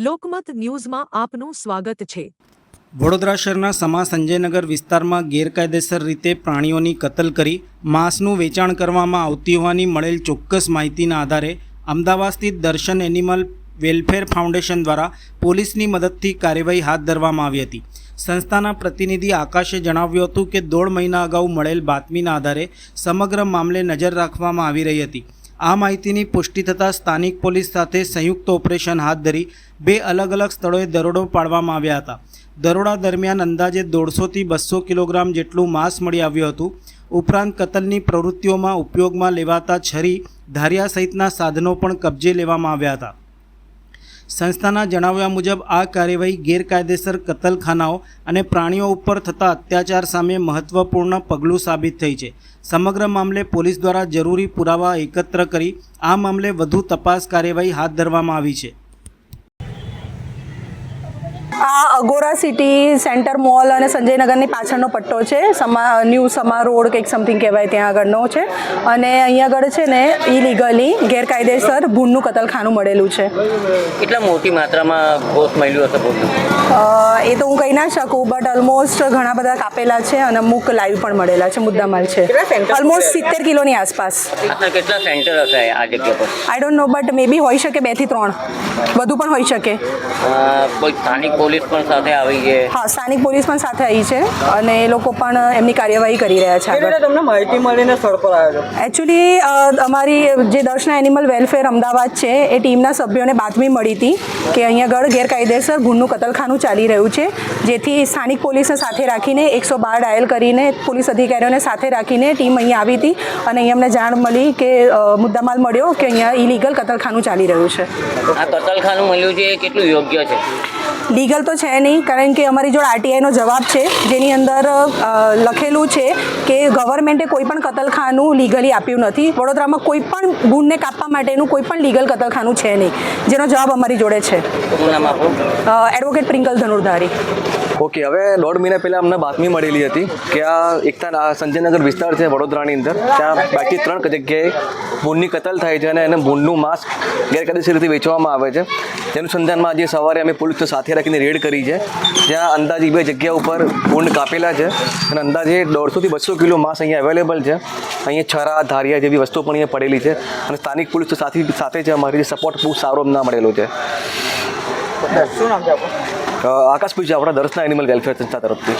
લોકમત ન્યૂઝમાં આપનું સ્વાગત છે। વડોદરા શહેરના સમા સંજયનગર વિસ્તારમાં ગેરકાયદેસર રીતે પ્રાણીઓની કતલ કરી માંસનું વેચાણ કરવામાં આવતી હોવાની મળેલ ચોક્કસ માહિતીના આધારે અમદાવાદ સ્થિત દર્શન એનિમલ વેલફેર ફાઉન્ડેશન દ્વારા પોલીસની મદદથી કાર્યવાહી હાથ ધરવામાં આવી હતી। સંસ્થાના પ્રતિનિધિ આકાશે જણાવ્યું હતું કે 1.5 મહિના અગાઉ મળેલ બાતમીના આધારે સમગ્ર મામલે નજર રાખવામાં આવી રહી હતી। આ માહિતીની પુષ્ટિ થતાં સ્થાનિક પોલીસ સાથે સંયુક્ત ઓપરેશન હાથ ધરી 2 અલગ અલગ સ્થળોએ દરોડો પાડવામાં આવ્યા હતા। દરોડા દરમિયાન અંદાજે 150 થી 200 કિલોગ્રામ જેટલું માંસ મળી આવ્યું હતું। ઉપરાંત કતલની પ્રવૃત્તિઓમાં ઉપયોગમાં લેવાતા છરી, ધારિયા સહિતના સાધનો પણ કબજે લેવામાં આવ્યા હતા। સંસ્થાના જણાવ્યા મુજબ આ કાર્યવાહી ગેરકાયદેસર કતલખાનાઓ અને પ્રાણીઓ ઉપર થતા અત્યાચાર સામે મહત્વપૂર્ણ પગલું સાબિત થઈ છે। સમગ્ર મામલે પોલીસ દ્વારા જરૂરી પુરાવા એકત્ર કરી આ મામલે વધુ તપાસ કાર્યવાહી હાથ ધરવામાં આવી છે। આ અગોરા સિટી સેન્ટર મોલ અને સંજયનગરની પાછળનો પટ્ટો છે। ન્યૂ સમા રોડ કંઈક સમથિંગ કહેવાય ત્યાં આગળનો છે અને અહીંયા આગળ છે ને ઇલીગલી ગેરકાયદેસર ભૂનનું કતલખાનું મળેલું છે। કેટલા મોટી માત્રામાં ગોશ્ત મળ્યું હશે ભૂનનું? એ તો હું કહી ના શકું, બટ ઓલમોસ્ટ ઘણા બધા કાપેલા છે અને અમુક લાઈવ પણ મળેલા છે, મુદ્દામાલ છે। ઓલમોસ્ટ 70 કિલોની આસપાસ। કેટલા સેન્ટર હશે આ જગ્યા પર? આઈ ડોન્ટ નો, બટ મે બી હોઈ શકે 2 થી 3, વધુ પણ હોઈ શકે। કોઈ સ્થાનિક પોલીસ પણ સાથે આવી છે? હા, સ્થાનિક પોલીસ પણ સાથે આવી છે અને એ લોકો પણ એમની કાર્યવાહી કરી રહ્યા છે। આગળ તમને માહિતી મળીને સ્થળ પર આવ્યો? એકચ્યુઅલી અમારી જે દર્શન એનિમલ વેલફેર અમદાવાદ છે એ ટીમના સભ્યોને બાતમી મળી હતી કે અહીંયા આગળ ગેરકાયદેસર ભૂનનું કતલખાનું ચાલી રહ્યું છે, જેથી સ્થાનિક પોલીસને સાથે રાખીને 112 ડાયલ કરીને પોલીસ અધિકારીઓને સાથે રાખીને ટીમ અહીંયા આવી હતી અને અહીંયા અમને જાણ મળી કે મુદ્દામાલ મળ્યો કે અહીંયા ઇલીગલ કતલખાનું ચાલી રહ્યું છે। આ કતલખાનું મળ્યું છે એ કેટલું યોગ્ય છે? લીગલ તો છે નહીં, કારણ કે અમારી જોડે આરટીઆઈનો જવાબ છે જેની અંદર લખેલું છે કે ગવર્મેન્ટે કોઈ પણ કતલખાનું લીગલી આપ્યું નથી। વડોદરામાં કોઈ પણ ભૂનને કાપવા માટેનું કોઈ પણ લીગલ કતલખાનું છે નહીં, જેનો જવાબ અમારી જોડે છે। શું નામ આપો? એડવોકેટ પ્રિંકલ ધનુર્ધારી। ઓકે, હવે 1.5 મહિના પહેલાં અમને બાતમી મળેલી હતી કે આ એકતા સંજયનગર વિસ્તાર છે વડોદરાની અંદર, ત્યાં 2 થી 3 જગ્યાએ ભૂનની કતલ થાય છે અને એને ભૂનનું માંસ ગેરકાયદેસર રીતે વેચવામાં આવે છે। તેનું સંધાનમાં આજે સવારે અમે પોલીસને સાથે રાખીને રેડ કરી છે, જ્યાં અંદાજે 2 જગ્યા ઉપર ભૂન કાપેલા છે અને અંદાજે 150 થી 200 કિલો માંસ અહીંયા અવેલેબલ છે। અહીંયા છરા, ધારિયા જેવી વસ્તુઓ પણ અહીંયા પડેલી છે અને સ્થાનિક પોલીસ તો સાથે છે અમારી, સપોર્ટ બહુ સારો ના મળેલો છે। શું નામ છે આપો? આકાશ પૂછે આપણા દર્શન એનિમલ વેલફેર સંસ્થા તરફથી।